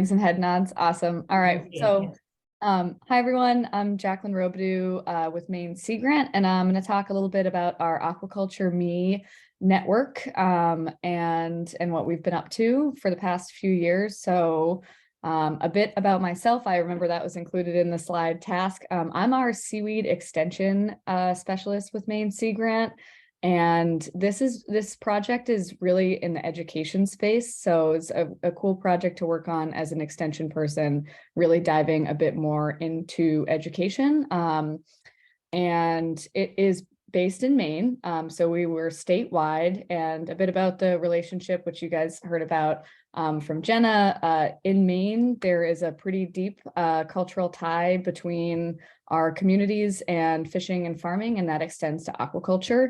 Some head nods. Awesome. All right. So, hi everyone. I'm Jaclyn Robidoux with Maine Sea Grant, and I'm going to talk a little bit about our Aquaculture ME network and what we've been up to for the past few years. So, a bit about myself. I remember that was included in the slide task. I'm our seaweed extension specialist with Maine Sea Grant. And this project is really in the education space. So it's a cool project to work on as an extension person, really diving a bit more into education. And it is based in Maine. So we were statewide, and a bit about the relationship, which you guys heard about from Jenna. In Maine, there is a pretty deep cultural tie between our communities and fishing and farming, and that extends to aquaculture.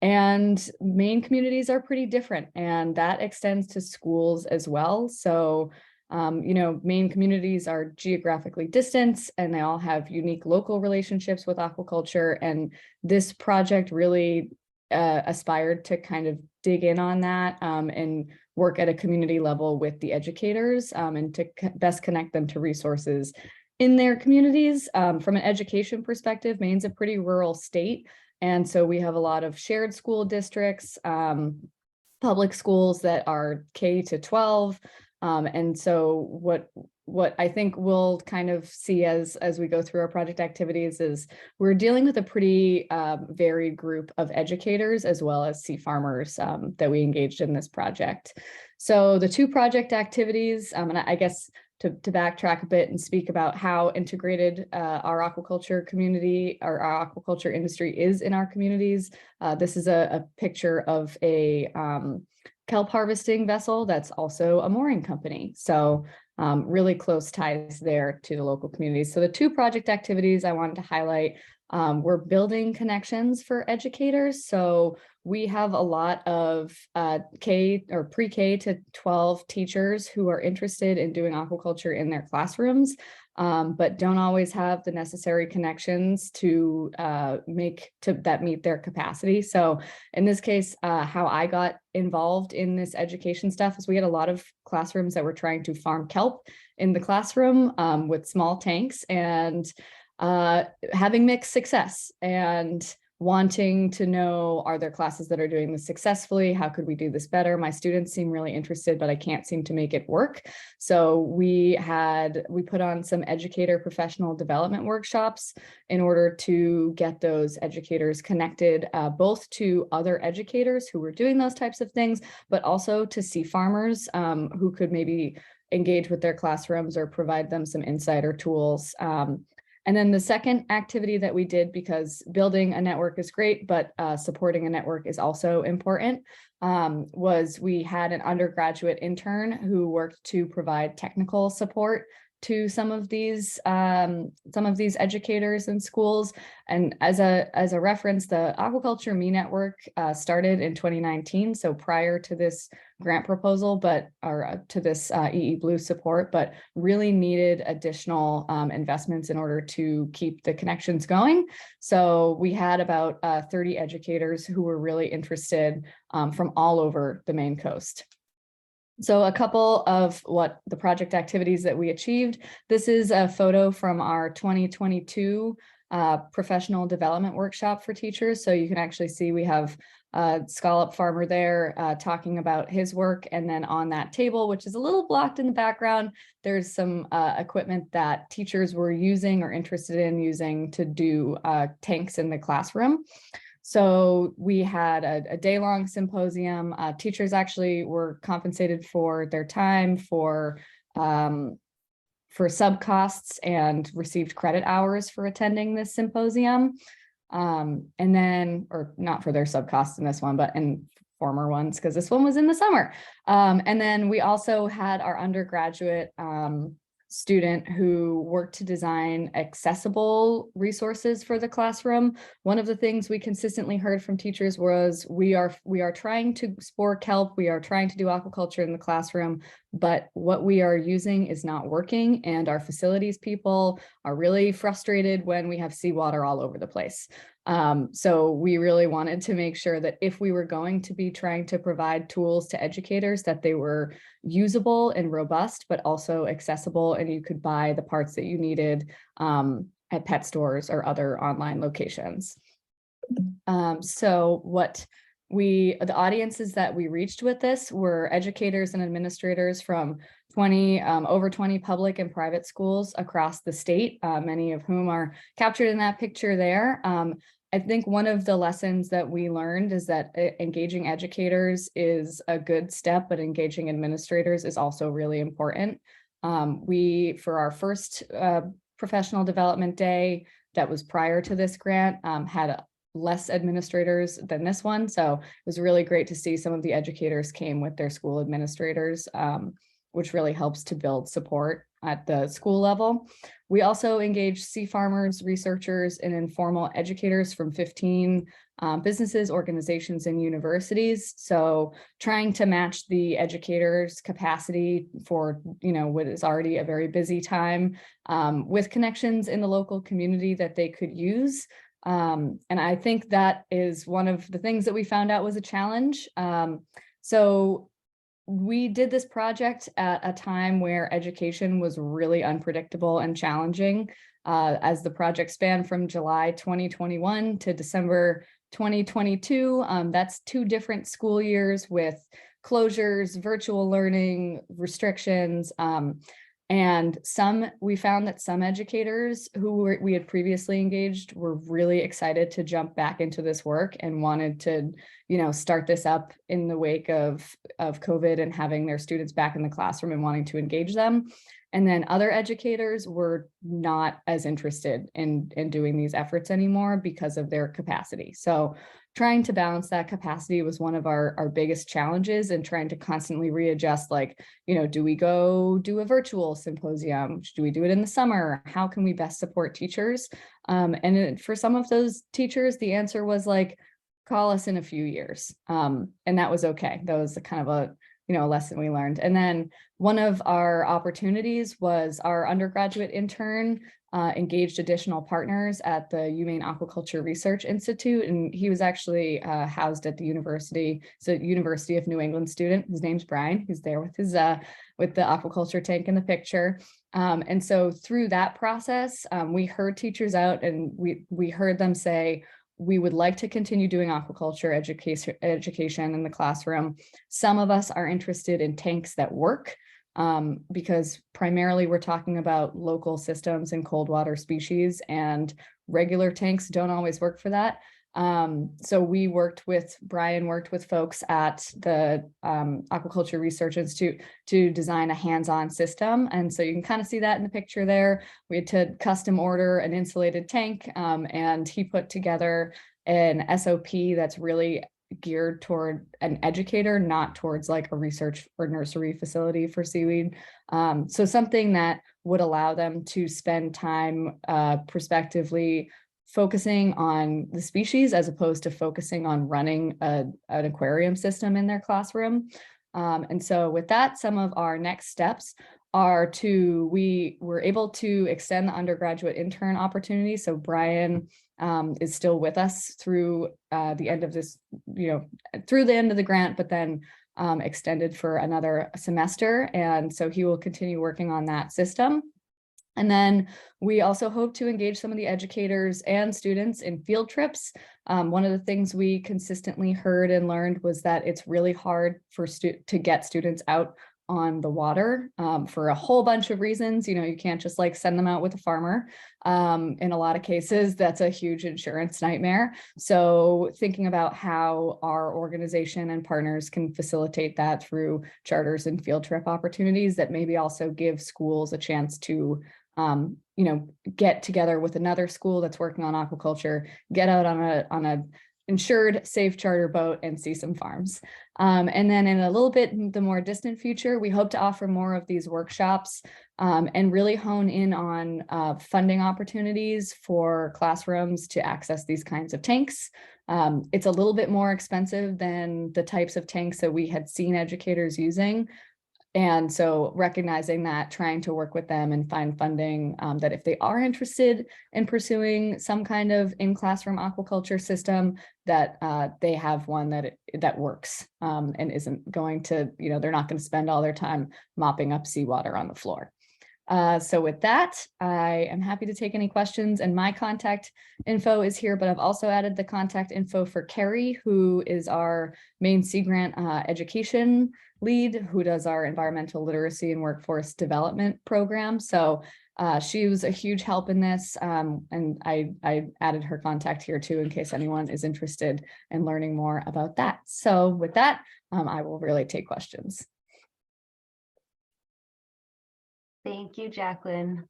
And Maine communities are pretty different, and that extends to schools as well. So Maine communities are geographically distant, and they all have unique local relationships with aquaculture. And this project really aspired to kind of dig in on that and work at a community level with the educators and to best connect them to resources in their communities. From an education perspective, Maine's a pretty rural state. And so we have a lot of shared school districts, public schools that are K to 12. And so what I think we'll kind of see as we go through our project activities is we're dealing with a pretty varied group of educators as well as sea farmers that we engaged in this project. So the two project activities, and I guess to backtrack a bit and speak about how integrated our aquaculture community or our aquaculture industry is in our communities. This is a picture of a kelp harvesting vessel that's also a mooring company. So really close ties there to the local communities. So the two project activities I wanted to highlight, we're building connections for educators. So we have a lot of K or pre-K to 12 teachers who are interested in doing aquaculture in their classrooms, but don't always have the necessary connections to meet their capacity. So in this case, how I got involved in this education stuff is we had a lot of classrooms that were trying to farm kelp in the classroom with small tanks, and having mixed success and wanting to know, are there classes that are doing this successfully? How could we do this better? My students seem really interested, but I can't seem to make it work. So we put on some educator professional development workshops in order to get those educators connected, both to other educators who were doing those types of things, but also to sea farmers who could maybe engage with their classrooms or provide them some insight or tools. And then the second activity that we did, because building a network is great, but supporting a network is also important, was we had an undergraduate intern who worked to provide technical support to some of these educators in schools. And as a reference, the Aquaculture ME network started in 2019, so prior to this grant proposal, or to this eeBLUE support, but really needed additional investments in order to keep the connections going. So we had about 30 educators who were really interested from all over the Maine coast. So a couple of what the project activities that we achieved. This is a photo from our 2022 professional development workshop for teachers. So you can actually see we have a scallop farmer there talking about his work. And then on that table, which is a little blocked in the background, there's some equipment that teachers were using or interested in using to do tanks in the classroom. So we had a day-long symposium. Teachers actually were compensated for their time for sub costs and received credit hours for attending this symposium. And then, or not for their sub costs in this one, but in former ones, because this one was in the summer. And then we also had our undergraduate student who worked to design accessible resources for the classroom. One of the things we consistently heard from teachers was we are trying to spore kelp, we are trying to do aquaculture in the classroom, but what we are using is not working, and our facilities people are really frustrated when we have seawater all over the place. So we really wanted to make sure that if we were going to be trying to provide tools to educators, that they were usable and robust, but also accessible, and you could buy the parts that you needed at pet stores or other online locations. So what the audiences that we reached with this were educators and administrators from over 20 public and private schools across the state, many of whom are captured in that picture there. I think one of the lessons that we learned is that engaging educators is a good step, but engaging administrators is also really important. For our first professional development day that was prior to this grant, had less administrators than this one. So it was really great to see some of the educators came with their school administrators, which really helps to build support at the school level. We also engaged sea farmers, researchers, and informal educators from 15 businesses, organizations, and universities. So trying to match the educators' capacity for, what is already a very busy time with connections in the local community that they could use. And I think that is one of the things that we found out was a challenge. So we did this project at a time where education was really unpredictable and challenging, as the project spanned from July 2021 to December 2022. That's 2 different school years with closures, virtual learning, restrictions, and we found that some educators who we had previously engaged were really excited to jump back into this work and wanted to, start this up in the wake of COVID and having their students back in the classroom and wanting to engage them. And then other educators were not as interested in doing these efforts anymore because of their capacity. So trying to balance that capacity was one of our biggest challenges, and trying to constantly readjust, do we go do a virtual symposium? Do we do it in the summer? How can we best support teachers? For some of those teachers, the answer was call us in a few years. And that was okay. That was kind of a lesson we learned. And then one of our opportunities was our undergraduate intern engaged additional partners at the Maine Aquaculture Research Institute. And he was actually housed at the university. So University of New England student. His name's Brian. He's there with his with the aquaculture tank in the picture. And so through that process, we heard teachers out, and we heard them say, we would like to continue doing aquaculture education in the classroom. Some of us are interested in tanks that work, because primarily we're talking about local systems and cold water species, and regular tanks don't always work for that. So Brian worked with folks at the Aquaculture Research Institute to design a hands-on system. And so you can kind of see that in the picture there. We had to custom order an insulated tank, and he put together an SOP that's really geared toward an educator, not towards a research or nursery facility for seaweed. So something that would allow them to spend time prospectively focusing on the species, as opposed to focusing on running an aquarium system in their classroom. And so with that, some of our next steps are we were able to extend the undergraduate intern opportunity. So Brian is still with us through the end of this, through the end of the grant, but then extended for another semester. And so he will continue working on that system. And then we also hope to engage some of the educators and students in field trips. One of the things we consistently heard and learned was that it's really hard to get students out on the water for a whole bunch of reasons. You can't just send them out with a farmer. In a lot of cases, that's a huge insurance nightmare. So thinking about how our organization and partners can facilitate that through charters and field trip opportunities that maybe also give schools a chance to get together with another school that's working on aquaculture, get out on a insured, safe charter boat and see some farms. And then in a little bit, the more distant future, we hope to offer more of these workshops and really hone in on funding opportunities for classrooms to access these kinds of tanks. It's a little bit more expensive than the types of tanks that we had seen educators using. And so recognizing that, trying to work with them and find funding that if they are interested in pursuing some kind of in-classroom aquaculture system, that they have one that works and isn't going to, they're not going to spend all their time mopping up seawater on the floor. So with that, I am happy to take any questions, and my contact info is here, but I've also added the contact info for Carrie, who is our Maine Sea Grant education lead, who does our environmental literacy and workforce development program. So she was a huge help in this, and I added her contact here too, in case anyone is interested in learning more about that. So with that, I will really take questions. Thank you, Jaclyn.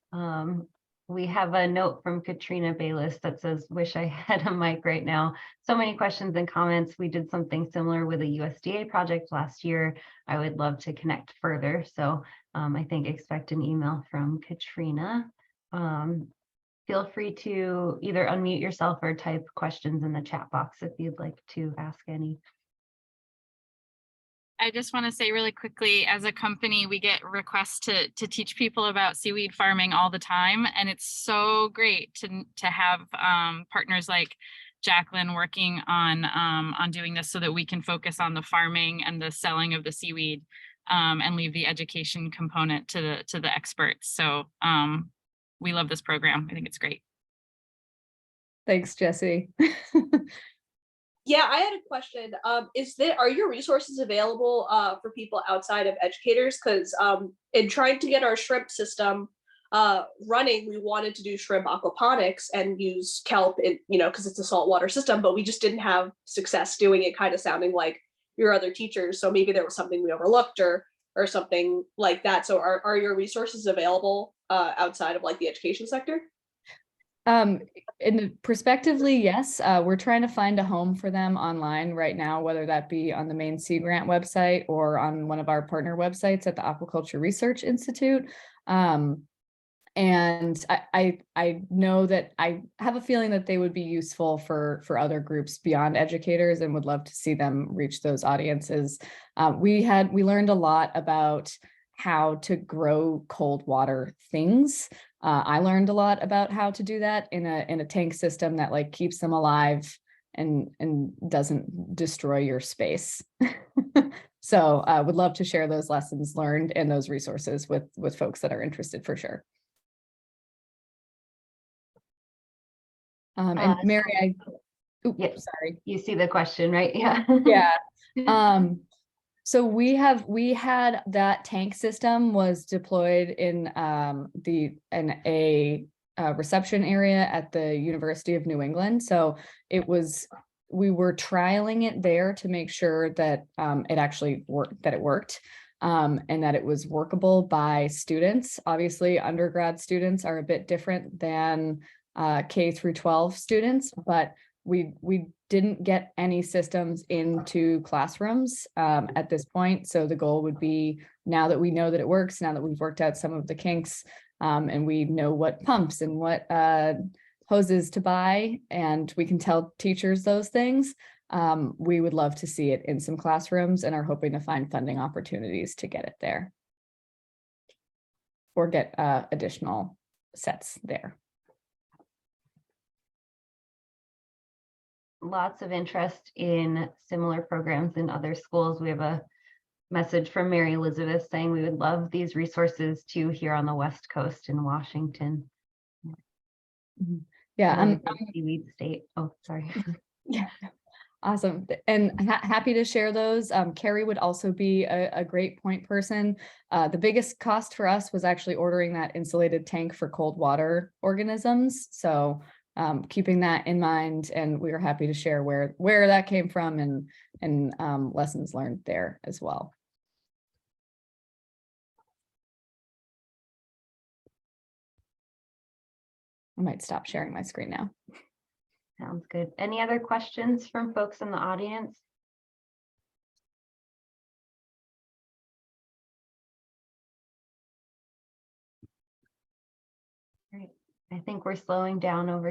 We have a note from Katrina Bayless that says, wish I had a mic right now. So many questions and comments. We did something similar with a USDA project last year. I would love to connect further. So I think expect an email from Katrina. Feel free to either unmute yourself or type questions in the chat box if you'd like to ask any. I just want to say really quickly, as a company, we get requests to teach people about seaweed farming all the time. And it's so great to have partners like Jaclyn working on doing this so that we can focus on the farming and the selling of the seaweed and leave the education component to the experts. So we love this program. I think it's great. Thanks, Jessie. Yeah, I had a question. Are your resources available for people outside of educators? Because in trying to get our shrimp system running, we wanted to do shrimp aquaponics and use kelp, because it's a saltwater system, but we just didn't have success doing it, kind of sounding like your other teachers. So maybe there was something we overlooked or something like that. So are your resources available outside of like the education sector? Prospectively, yes. We're trying to find a home for them online right now, whether that be on the Maine Sea Grant website or on one of our partner websites at the Aquaculture Research Institute. And I know that I have a feeling that they would be useful for other groups beyond educators, and would love to see them reach those audiences. We learned a lot about how to grow cold water things. I learned a lot about how to do that in a tank system that like keeps them alive and doesn't destroy your space. So I would love to share those lessons learned and those resources with folks that are interested for sure. And Mary, sorry. You see the question, right? Yeah. Yeah. So we had that tank system was deployed in a reception area at the University of New England. So we were trialing it there to make sure that it actually worked, and that it was workable by students. Obviously, undergrad students are a bit different than K through 12 students, but we didn't get any systems into classrooms at this point. So the goal would be, now that we know that it works, now that we've worked out some of the kinks, and we know what pumps and what hoses to buy, and we can tell teachers those things, we would love to see it in some classrooms and are hoping to find funding opportunities to get it there or get additional sets there. Lots of interest in similar programs in other schools. We have a message from Mary Elizabeth saying we would love these resources too here on the West Coast in Washington. Yeah, I'm seaweed state. Oh, sorry. Yeah, awesome. And happy to share those. Carrie would also be a great point person. The biggest cost for us was actually ordering that insulated tank for cold water organisms. So keeping that in mind, and we were happy to share where that came from and lessons learned there as well. I might stop sharing my screen now. Sounds good. Any other questions from folks in the audience? Great. I think we're slowing down over